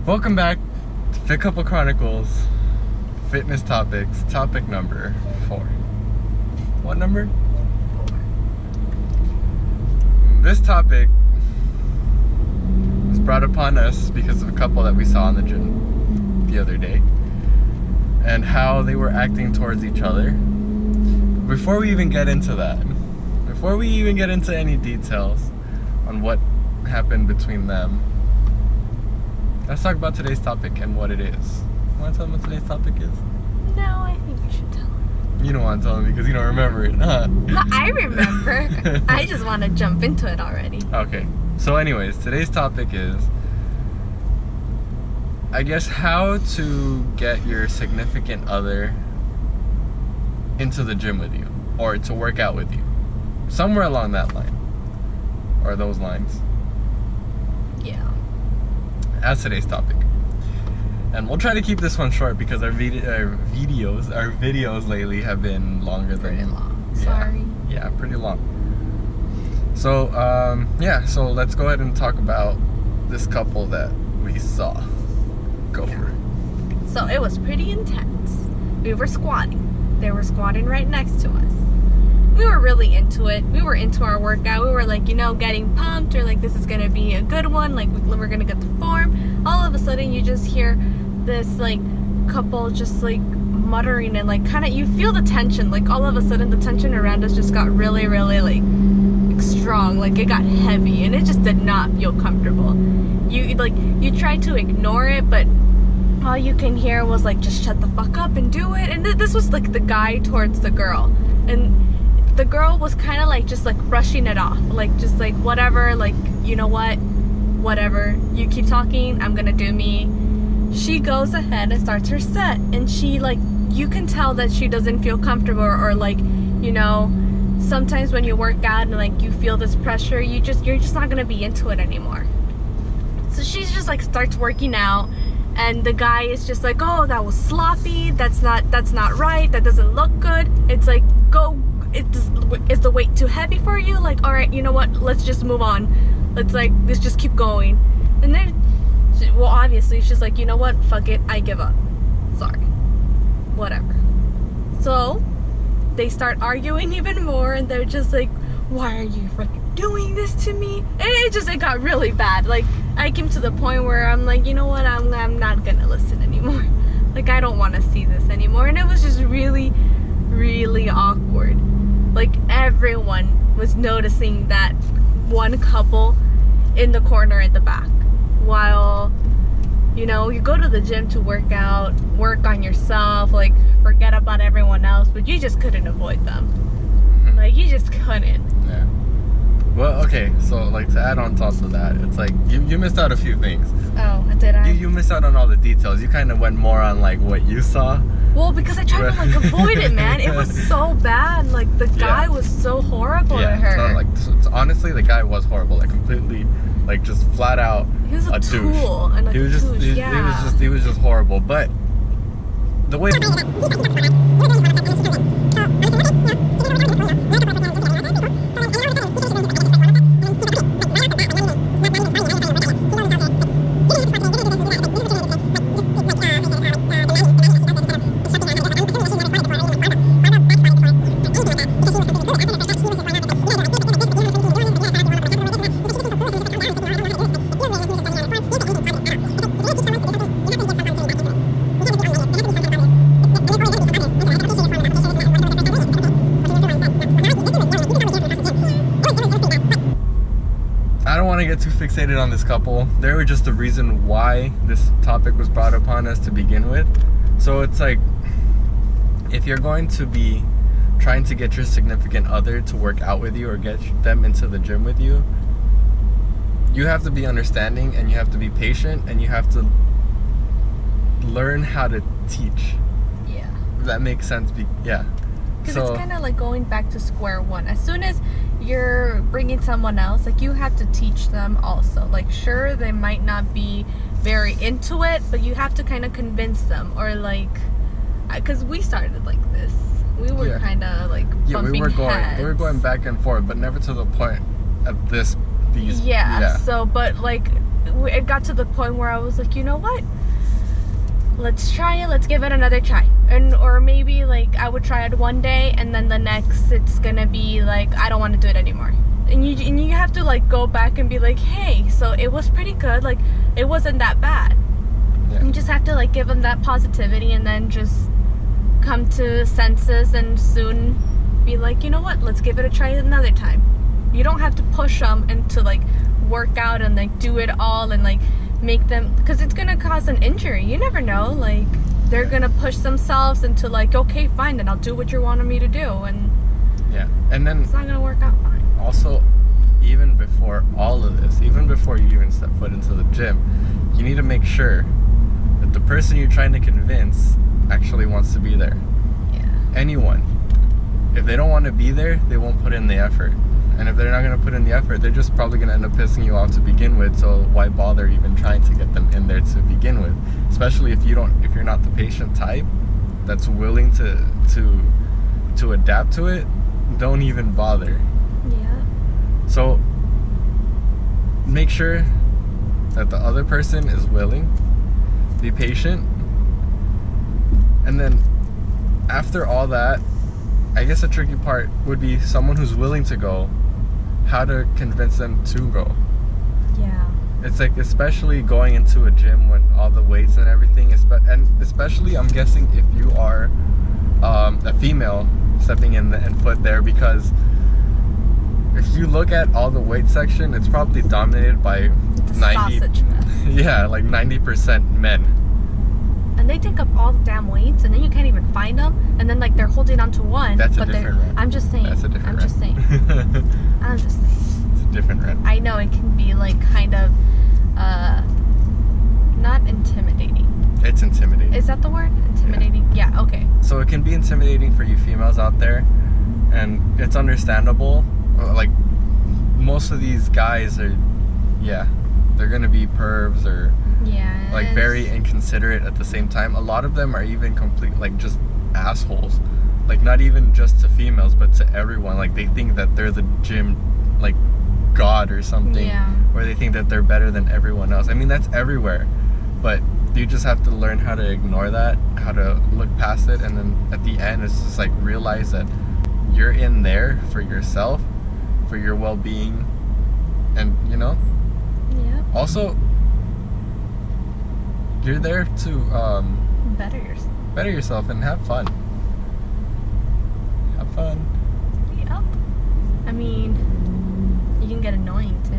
Welcome back to Fit Couple Chronicles Fitness Topics, topic number 4. What number? 4. This topic was brought upon us because of a couple that we saw in the gym the other day and how they were acting towards each other. Before we even get into that, before we even get into any details on what happened between them, let's talk about today's topic and what it is. You want to tell them what today's topic is? No, I think you should tell them. You don't want to tell them because you don't remember it, huh? No, I remember. I just want to jump into it already. Okay. So anyways, today's topic is, I guess, how to get your significant other into the gym with you or to work out with you. Somewhere along that line. Or those lines. Yeah. That's today's topic. And we'll try to keep this one short because our videos lately have been longer Pretty than long. Sorry. Yeah, pretty long. So so let's go ahead and talk about this couple that we saw. Go for it. So it was pretty intense. We were squatting. They were squatting right next to us. We were really into it. We were into our workout. We were like, getting pumped, or like, this is gonna be a good one. Like, we're gonna get the form. All of a sudden, you just hear this like couple just like muttering and like kind of, you feel the tension. Like, all of a sudden, the tension around us just got really, really like strong. Like, it got heavy, and it just did not feel comfortable. You tried to ignore it, but all you can hear was like, just shut the fuck up and do it. And this was like the guy towards the girl, and the girl was kind of like just like brushing it off, like just like whatever, like, you know what, whatever, you keep talking, I'm gonna do me. She goes ahead and starts her set, and she, like, you can tell that she doesn't feel comfortable, or like, sometimes when you work out and like you feel this pressure, you're just not gonna be into it anymore. So she's just like starts working out, and the guy is just like, oh, that was sloppy, that's not right, that doesn't look good. It's like, is the weight too heavy for you? Like, all right, you know what, let's just move on, let's just keep going. And then obviously she's like, you know what, fuck it, I give up, sorry, whatever. So they start arguing even more, and they're just like, why are you freaking doing this to me? And it got really bad. Like, I came to the point where I'm like, you know what, I'm not gonna listen anymore. Like, I don't want to see this anymore. And it was just really, really awkward. Like, everyone was noticing that one couple in the corner at the back, while you go to the gym to work out, work on yourself, like, forget about everyone else, but you just couldn't avoid them. Like, you just couldn't. Yeah. Well, okay, so like, to add on top of that, it's like you missed out a few things. Oh, did I? You missed out on all the details. You kind of went more on like what you saw. Well, because I tried to like avoid it, man. It was so bad. Like, the guy was so horrible to her. No, like, honestly, the guy was horrible. Like, completely, like, just flat out he was a tool douche. and like he was douche. He was just horrible. But the way get too fixated on this couple. They were just the reason why this topic was brought upon us to begin with. So it's like, if you're going to be trying to get your significant other to work out with you or get them into the gym with you, you have to be understanding, and you have to be patient, and you have to learn how to teach. Yeah. If that makes sense. Yeah. Because it's kind of like going back to square one. As soon as you're bringing someone else, like, you have to teach them also. Like, sure, they might not be very into it, but you have to kind of convince them, or like, because we started like this. We were kind of like bumping heads. We were going back and forth, but never to the point of these. Yeah. So, but like, it got to the point where I was like, you know what? Let's try it. Let's give it another try. Or maybe like I would try it one day, and then the next it's gonna be like I don't want to do it anymore. And you have to like go back and be like, hey, so it was pretty good. Like it wasn't that bad. Yeah. You just have to like give them that positivity, and then just come to senses, and soon be like, you know what? Let's give it a try another time. You don't have to push them into like work out and like do it all and like make them, because it's gonna cause an injury. You never know, like they're gonna push themselves into like, okay, fine, then I'll do what you're wanting me to do, and yeah, and then it's not gonna work out fine. Also, even before all of this, even before you even step foot into the gym, you need to make sure that the person you're trying to convince actually wants to be there. Yeah. Anyone, if they don't want to be there, they won't put in the effort. And if they're not going to put in the effort, they're just probably going to end up pissing you off to begin with. So why bother even trying to get them in there to begin with? Especially if you're not the patient type that's willing to adapt to it, don't even bother. Yeah. So make sure that the other person is willing. Be patient. And then after all that, I guess the tricky part would be someone who's willing to go, how to convince them to go. Yeah. It's like, especially going into a gym when all the weights and everything, and especially I'm guessing if you are a female stepping in and foot there, because if you look at all the weight section, it's probably dominated by The sausage fest. Yeah, like 90% men. And they take up all the damn weights, and then you can't even find them, and then like they're holding on to one. That's a different rant. I'm just saying. That's a different I'm just saying. I'm just saying. It's a different rant. I know it can be like kind of not intimidating. It's intimidating. Is that the word? Intimidating? Yeah, okay. So it can be intimidating for you females out there, and it's understandable. Like, most of these guys are, yeah, they're gonna be pervs or Yeah. like very inconsiderate at the same time. A lot of them are even complete, like, just assholes. Like, not even just to females, but to everyone. Like, they think that they're the gym, like, god or something. Yeah. Or they think that they're better than everyone else. I mean, that's everywhere. But you just have to learn how to ignore that, how to look past it, and then at the end, it's just like realize that you're in there for yourself, for your well-being, and you know. Yeah. Also, you're there to Better yourself. and have fun. Have fun. Yep. I mean, you can get annoying too.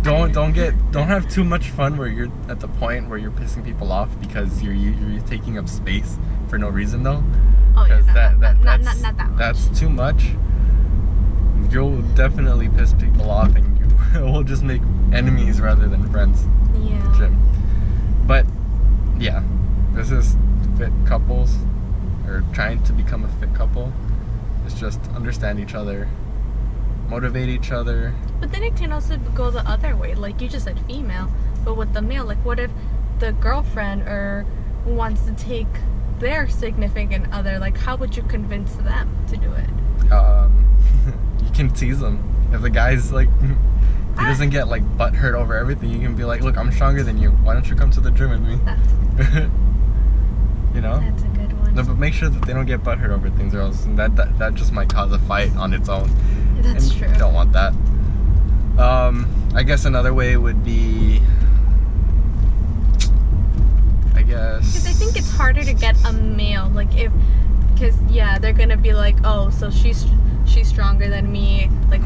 Don't have too much fun where you're at the point where you're pissing people off because you're taking up space for no reason though. Oh yeah, Because not that much. That's too much. You'll definitely piss people off, and you will just make enemies rather than friends. Yeah. Gym. But yeah, this is fit couples, or trying to become a fit couple. It's just understand each other, motivate each other. But then it can also go the other way, like you just said, female. But with the male, like what if the girlfriend or wants to take their significant other? Like, how would you convince them to do it? You can tease them. If the guy's like, he doesn't get like butt hurt over everything, you can be like, look, I'm stronger than you. Why don't you come to the gym with me? You know? That's a good one. No, but make sure that they don't get butt hurt over things, or else that just might cause a fight on its own. That's and true. You don't want that. I guess another way would be, Because I think it's harder to get a male, like because yeah, they're gonna be like, oh, so she's stronger than me. Like,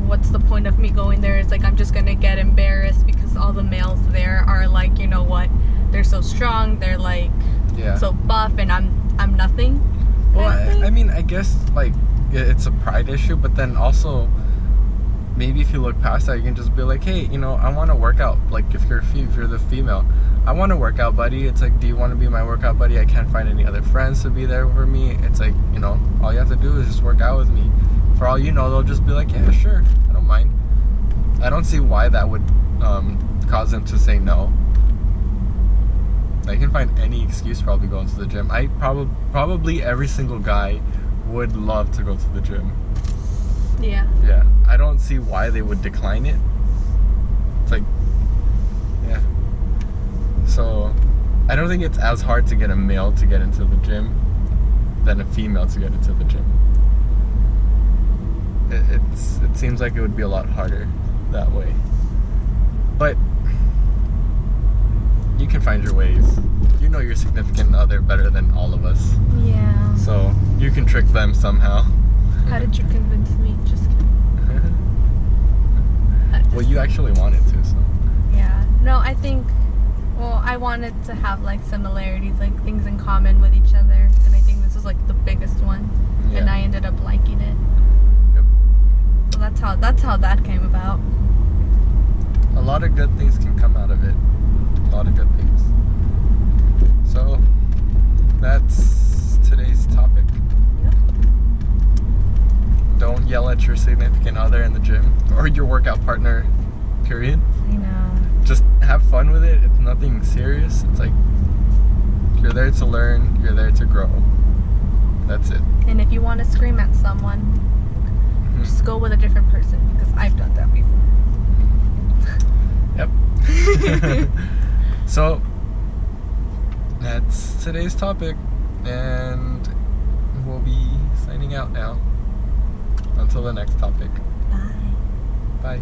what's the point of me going there? It's like I'm just gonna get embarrassed because all the males there are like, you know what? They're so strong. They're like so buff, and I'm nothing. Well, I mean, I guess like it's a pride issue, but then also maybe if you look past that, you can just be like, hey, you know, I want to work out. Like if you're the female, I want to work out, buddy. It's like, do you want to be my workout buddy? I can't find any other friends to be there for me. It's like, you know, all you have to do is just work out with me. For all you know, they'll just be like, yeah, sure, I don't mind. I don't see why that would cause them to say no. I can find any excuse probably going to the gym. I probably every single guy would love to go to the gym. Yeah. Yeah. I don't see why they would decline it. It's like, yeah. So I don't think it's as hard to get a male to get into the gym than a female to get into the gym. It seems like it would be a lot harder that way. But you can find your ways. You know your significant other better than all of us. Yeah. So you can trick them somehow. How did you convince me? Just kidding. Well, you actually wanted to, so. Yeah. No, I think, well, I wanted to have like similarities, like things in common with each other. And I think this was like the biggest one. Yeah. And I ended up liking it. Yep. So that's how that came about. A lot of good things can come out of it. A lot of good things. So that's today's topic. Yep. Don't yell at your significant other in the gym or your workout partner, period. I know. Just have fun with it. It's nothing serious. It's like you're there to learn, you're there to grow. That's it. And if you want to scream at someone, just go with a different person, because I've done that before. Yep. So that's today's topic, and we'll be signing out now. Until the next topic. Bye. Bye.